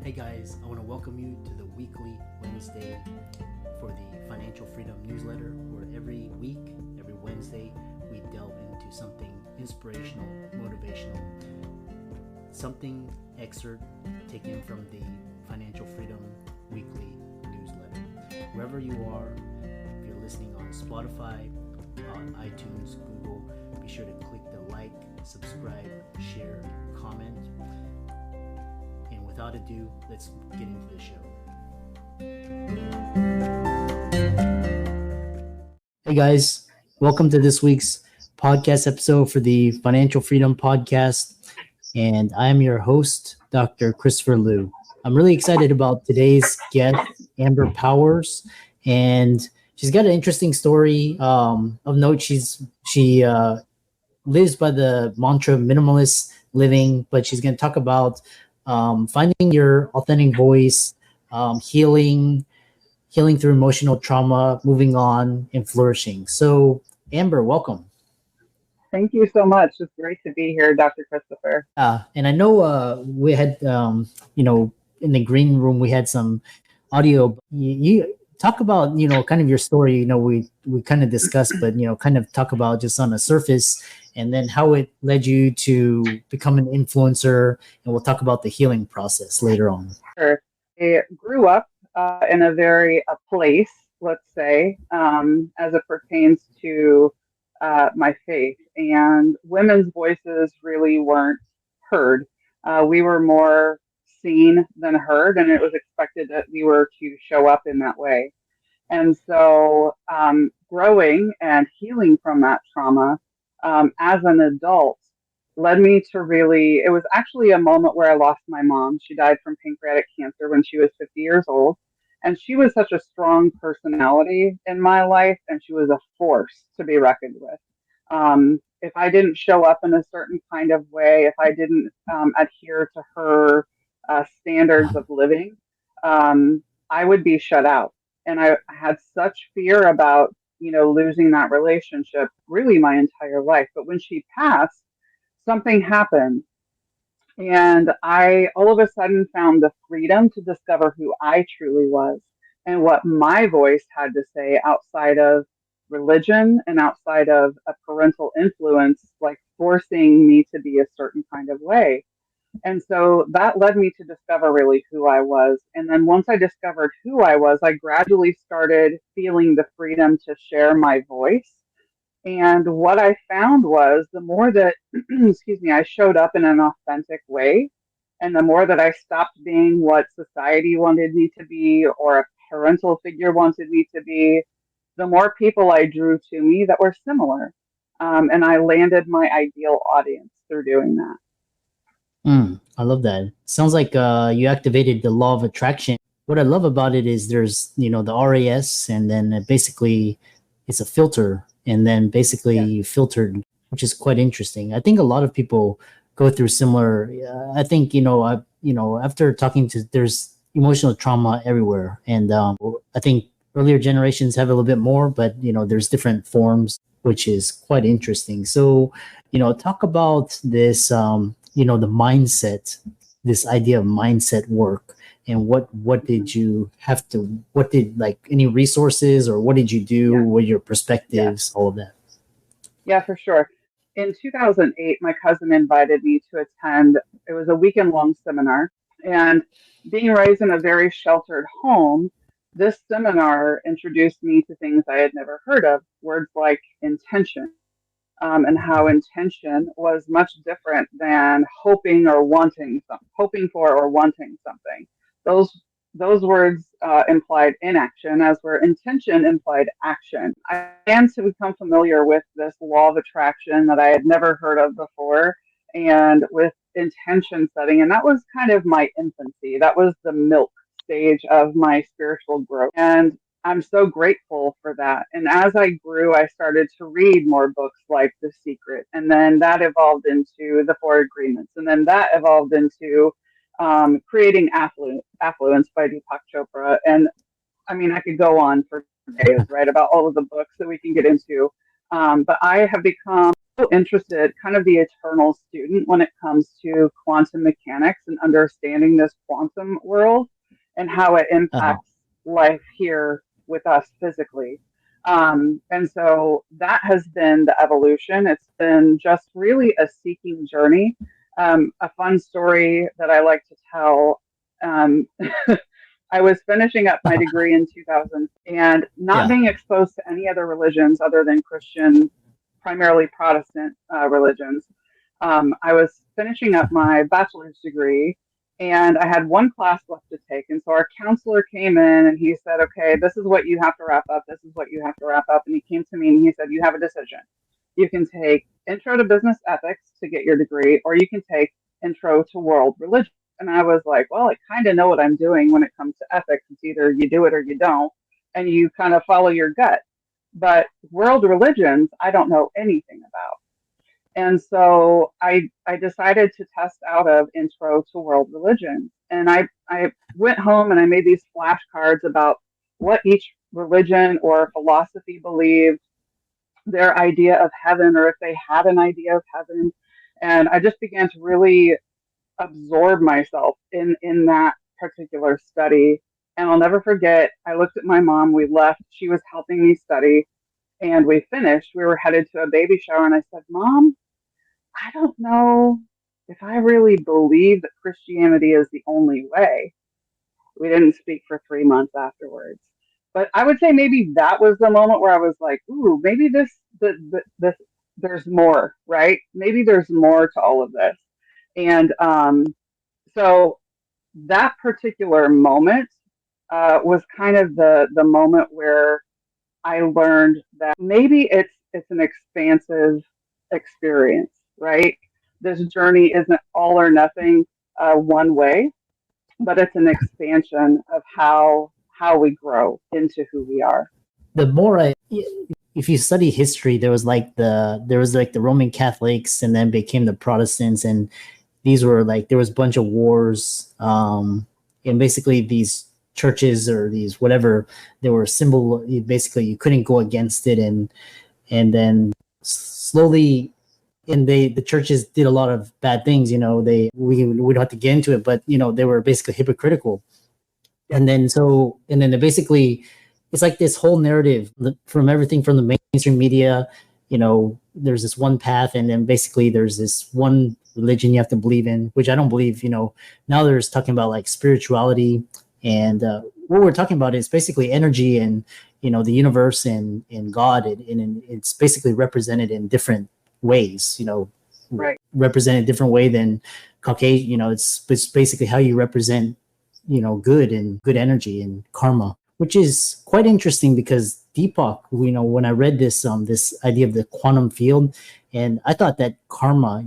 Hey guys, I want to welcome you to the weekly Wednesday for the Financial Freedom newsletter, where every week, every Wednesday, we delve into something inspirational, motivational, something excerpt taken from the Financial Freedom weekly newsletter. Wherever you are, if you're listening on Spotify, on iTunes, Google, be sure to click the like, subscribe, share, comment. And without ado, let's get into the show. Hey guys, welcome to this week's podcast episode for the Financial Freedom Podcast. And I'm your host, Dr. Christopher Liu. I'm really excited about today's guest, Amber Powers. And she's got an interesting story. Of note, she lives by the mantra minimalist living, but she's going to talk about finding your authentic voice, healing through emotional trauma, moving on, and flourishing. So, Amber, welcome. Thank you so much. It's great to be here, Dr. Christopher. And I know we had, in the green room, we had some audio. You talk about, kind of your story. We kind of discussed, but, kind of talk about just on the surface, and then how it led you to become an influencer. And we'll talk about the healing process later on. Sure. I grew up in a place, let's say, as it pertains to my faith, and women's voices really weren't heard. We were more seen than heard, and it was expected that we were to show up in that way. And so growing and healing from that trauma as an adult led me to it was actually a moment where I lost my mom. She died from pancreatic cancer when she was 50 years old. And she was such a strong personality in my life, and she was a force to be reckoned with. If I didn't show up in a certain kind of way, if I didn't adhere to her standards of living, I would be shut out. And I had such fear about, losing that relationship really my entire life. But when she passed, something happened. And I all of a sudden found the freedom to discover who I truly was and what my voice had to say outside of religion and outside of a parental influence, like forcing me to be a certain kind of way. And so that led me to discover really who I was. And then once I discovered who I was, I gradually started feeling the freedom to share my voice. And what I found was the more that, I showed up in an authentic way, and the more that I stopped being what society wanted me to be or a parental figure wanted me to be, the more people I drew to me that were similar. And I landed my ideal audience through doing that. I love that. Sounds like you activated the law of attraction. What I love about it is there's, the RAS, and then basically it's a filter, and then basically you filtered, which is quite interesting. I think a lot of people go through similar. I think after talking to, there's emotional trauma everywhere, and I think earlier generations have a little bit more, but there's different forms, which is quite interesting. So talk about this. The mindset, this idea of mindset work, and what did you have to, what did, like, any resources, or what did you do? Yeah. What your perspectives, all of that? Yeah, for sure. In 2008, my cousin invited me to attend. It was a weekend-long seminar, and being raised in a very sheltered home, this seminar introduced me to things I had never heard of, words like intention, and how intention was much different than hoping for or wanting something. Those words implied inaction, as where intention implied action. I began to become familiar with this law of attraction that I had never heard of before, and with intention setting. And that was kind of my infancy. That was the milk stage of my spiritual growth. And I'm so grateful for that. And as I grew, I started to read more books like The Secret. And then that evolved into The Four Agreements. And then that evolved into Creating Affluence by Deepak Chopra. And I mean, I could go on for days, right, about all of the books that we can get into. But I have become interested, kind of the eternal student when it comes to quantum mechanics and understanding this quantum world and how it Uh-huh. impacts life here with us physically. And so that has been the evolution. It's been just really a seeking journey. A fun story that I like to tell. Um, I was finishing up my degree in 2000 and not Yeah. being exposed to any other religions other than Christian, primarily Protestant religions. I was finishing up my bachelor's degree and I had one class left to take. And so our counselor came in and he said, okay, this is what you have to wrap up. This is what you have to wrap up. And he came to me and he said, you have a decision. You can take Intro to Business Ethics to get your degree, or you can take Intro to World Religion. And I was like, well, I kind of know what I'm doing when it comes to ethics. It's either you do it or you don't, and you kind of follow your gut. But world religions, I don't know anything about. And so I decided to test out of Intro to World Religions. And I went home and I made these flashcards about what each religion or philosophy believed, their idea of heaven, or if they had an idea of heaven. And I just began to really absorb myself in that particular study. And I'll never forget, I looked at my mom, we left, she was helping me study, and we finished. We were headed to a baby shower, and I said, Mom, I don't know if I really believe that Christianity is the only way. We didn't speak for 3 months afterwards. But I would say maybe that was the moment where I was like, ooh, maybe this there's more, right? Maybe there's more to all of this. And so that particular moment was kind of the moment where I learned that maybe it's an expansive experience, right? This journey isn't all or nothing one way, but it's an expansion of how we grow into who we are. The more I, if you study history, there was like the Roman Catholics, and then became the Protestants, and these were like there was a bunch of wars, and basically these churches or these whatever they were symbol. Basically, you couldn't go against it, and then slowly and the churches did a lot of bad things. We don't have to get into it, but they were basically hypocritical. Yep. And then they basically, it's like this whole narrative from everything from the mainstream media. There's this one path, and then basically there's this one religion you have to believe in, which I don't believe. Now there's talking about like spirituality, and what we're talking about is basically energy, and the universe, and God, and it's basically represented in different ways. Right. Represented a different way than Caucasian. It's basically how you represent good and good energy and karma, which is quite interesting because Deepak, when I read this idea of the quantum field, and I thought that karma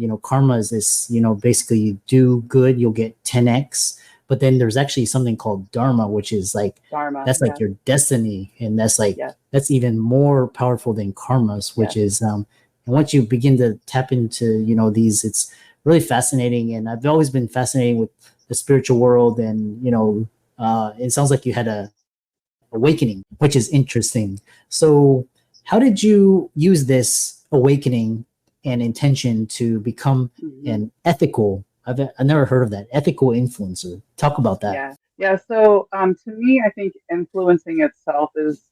is this, basically you do good, you'll get 10x, but then there's actually something called dharma, which is like, Dharma. that's like Yes. your destiny. And that's like, Yes. that's even more powerful than karmas, which Yes. is, and once you begin to tap into, these, it's really fascinating. And I've always been fascinated with the spiritual world, and it sounds like you had a awakening, which is interesting. So how did you use this awakening and intention to become Mm-hmm. an ethical, I've never heard of that, ethical influencer? Talk about that. Yeah. Yeah. So to me, I think influencing itself is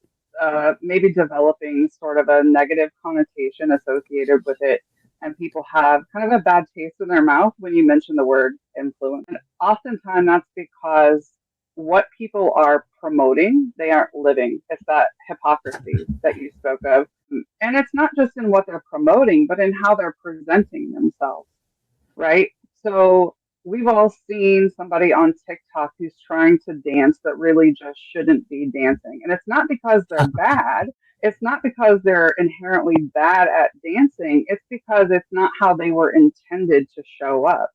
maybe developing sort of a negative connotation associated with it. And people have kind of a bad taste in their mouth when you mention the word influence. And oftentimes that's because what people are promoting, they aren't living. It's that hypocrisy that you spoke of. And it's not just in what they're promoting, but in how they're presenting themselves, right? So we've all seen somebody on TikTok who's trying to dance that really just shouldn't be dancing. And it's not because they're bad. It's not because they're inherently bad at dancing. It's because it's not how they were intended to show up.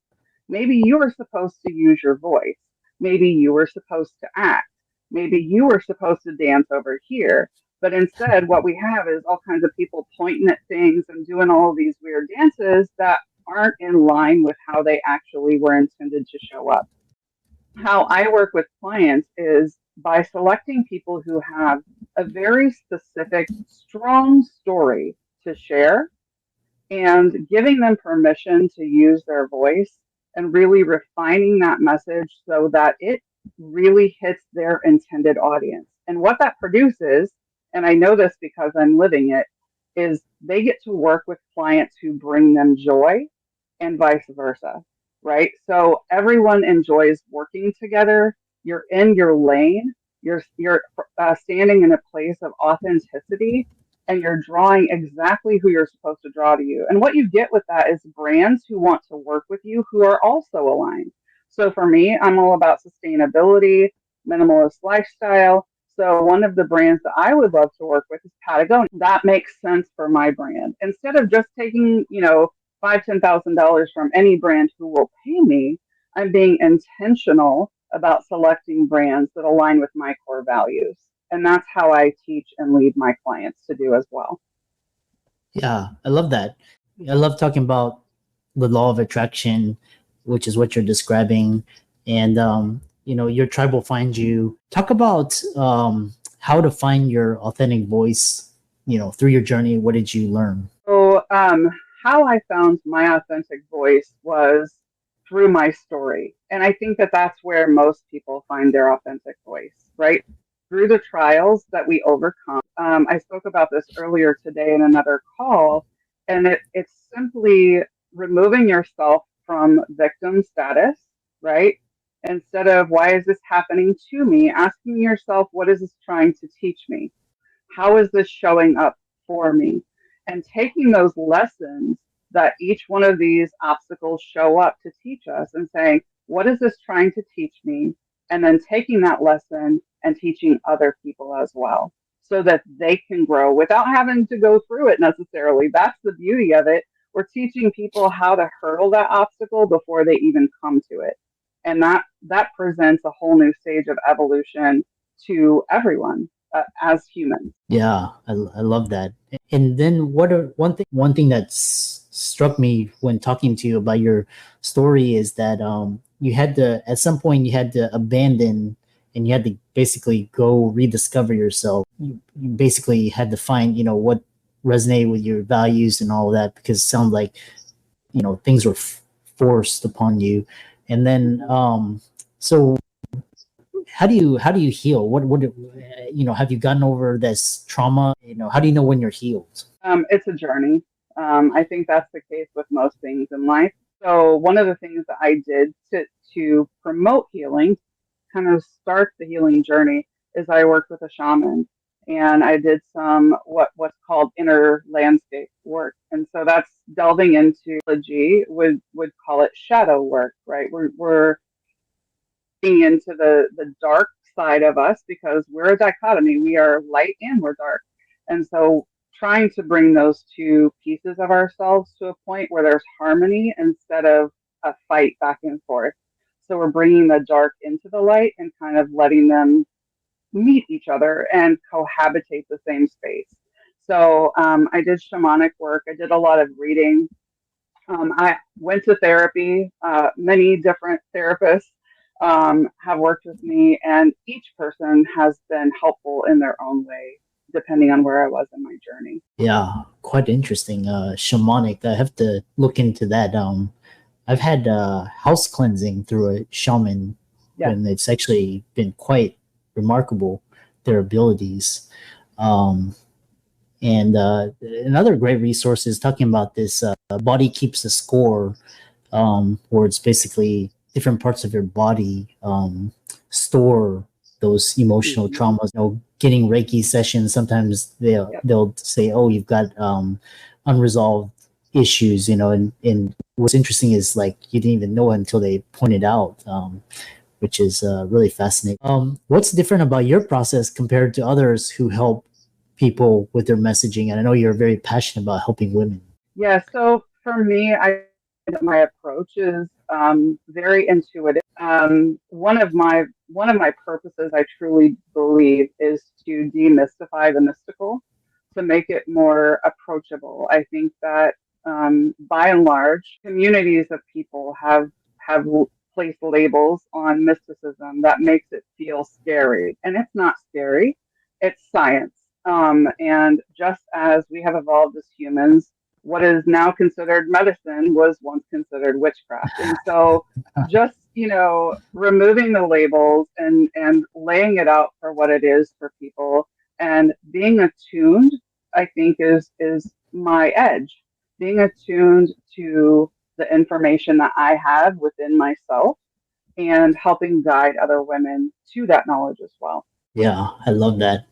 Maybe you were supposed to use your voice. Maybe you were supposed to act. Maybe you were supposed to dance over here. But instead, what we have is all kinds of people pointing at things and doing all of these weird dances that aren't in line with how they actually were intended to show up. How I work with clients is by selecting people who have a very specific, strong story to share, and giving them permission to use their voice and really refining that message so that it really hits their intended audience. And what that produces, and I know this because I'm living it, is they get to work with clients who bring them joy and vice versa, right? So everyone enjoys working together. You're in your lane. You're standing in a place of authenticity, and you're drawing exactly who you're supposed to draw to you. And what you get with that is brands who want to work with you who are also aligned. So for me, I'm all about sustainability, minimalist lifestyle. So one of the brands that I would love to work with is Patagonia. That makes sense for my brand. Instead of just taking, $5,000, $10,000 from any brand who will pay me, I'm being intentional about selecting brands that align with my core values. And that's how I teach and lead my clients to do as well. Yeah, I love that. I love talking about the law of attraction, which is what you're describing. And, your tribe will find you. Talk about how to find your authentic voice, through your journey. What did you learn? So, how I found my authentic voice was through my story. And I think that that's where most people find their authentic voice, right? Through the trials that we overcome. I spoke about this earlier today in another call, and it's simply removing yourself from victim status, right? Instead of why is this happening to me, asking yourself, what is this trying to teach me? How is this showing up for me? And taking those lessons that each one of these obstacles show up to teach us and saying, what is this trying to teach me? And then taking that lesson and teaching other people as well so that they can grow without having to go through it necessarily. That's the beauty of it. We're teaching people how to hurdle that obstacle before they even come to it. And that presents a whole new stage of evolution to everyone as humans. Yeah, I love that. And then one thing that's struck me when talking to you about your story is that you had to at some point you had to abandon and you had to basically go rediscover yourself. You basically had to find what resonated with your values and all of that because it sounded like things were forced upon you. And then so how do you heal? What have you gotten over this trauma? How do you know when you're healed? It's a journey. I think that's the case with most things in life. So one of the things that I did to promote healing, kind of start the healing journey, is I worked with a shaman and I did some what's called inner landscape work. And so that's delving into would call it shadow work, right? We're into the dark side of us because we're a dichotomy. We are light and we're dark. And so trying to bring those two pieces of ourselves to a point where there's harmony instead of a fight back and forth. So we're bringing the dark into the light and kind of letting them meet each other and cohabitate the same space. So I did shamanic work. I did a lot of reading. I went to therapy. Many different therapists have worked with me, and each person has been helpful in their own way, depending on where I was in my journey. Yeah, quite interesting. Shamanic. I have to look into that. I've had house cleansing through a shaman, Yes. and it's actually been quite remarkable their abilities. Um, and another great resource is talking about this body keeps a score, where it's basically different parts of your body store those emotional Mm-hmm. traumas. Getting Reiki sessions, sometimes they'll Yep. they'll say, "Oh, you've got unresolved issues," and what's interesting is like you didn't even know it until they pointed out, which is really fascinating. What's different about your process compared to others who help people with their messaging? And I know you're very passionate about helping women. Yeah. So for me, my approach is very intuitive. One of my purposes, I truly believe, is to demystify the mystical, to make it more approachable. I think that by and large, communities of people have placed labels on mysticism that makes it feel scary, and it's not scary. It's science. And just as we have evolved as humans, what is now considered medicine was once considered witchcraft. And so just, removing the labels and laying it out for what it is for people and being attuned, I think is my edge. Being attuned to the information that I have within myself and helping guide other women to that knowledge as well. Yeah, I love that.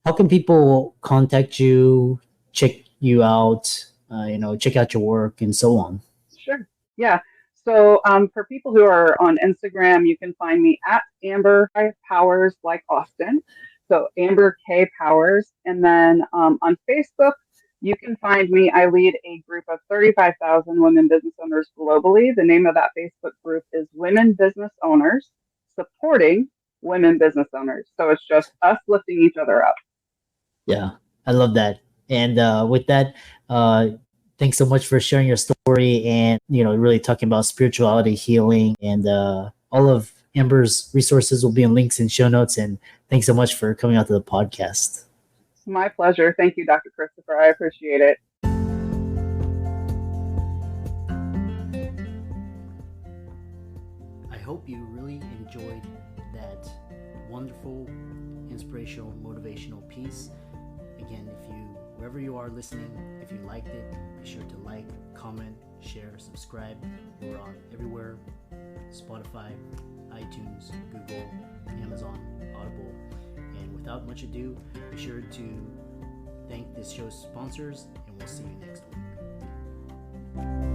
How can people contact you, check you out, check out your work and so on? Sure. Yeah. So for people who are on Instagram, you can find me at Amber K Powers, like Austin. So Amber K Powers. And then on Facebook, you can find me. I lead a group of 35,000 women business owners globally. The name of that Facebook group is Women Business Owners Supporting Women Business Owners. So it's just us lifting each other up. Yeah, I love that. And with that, uh, thanks so much for sharing your story and really talking about spirituality, healing, and all of Amber's resources will be in links and show notes. And thanks so much for coming out to the podcast. My pleasure. Thank you, Dr. Christopher. I appreciate it. I hope you really enjoyed that wonderful, inspirational, motivational piece. Again, wherever you are listening, if you liked it, be sure to like, comment, share, subscribe. We're on everywhere: Spotify, iTunes, Google, Amazon, Audible. And without much ado, be sure to thank this show's sponsors, and we'll see you next week.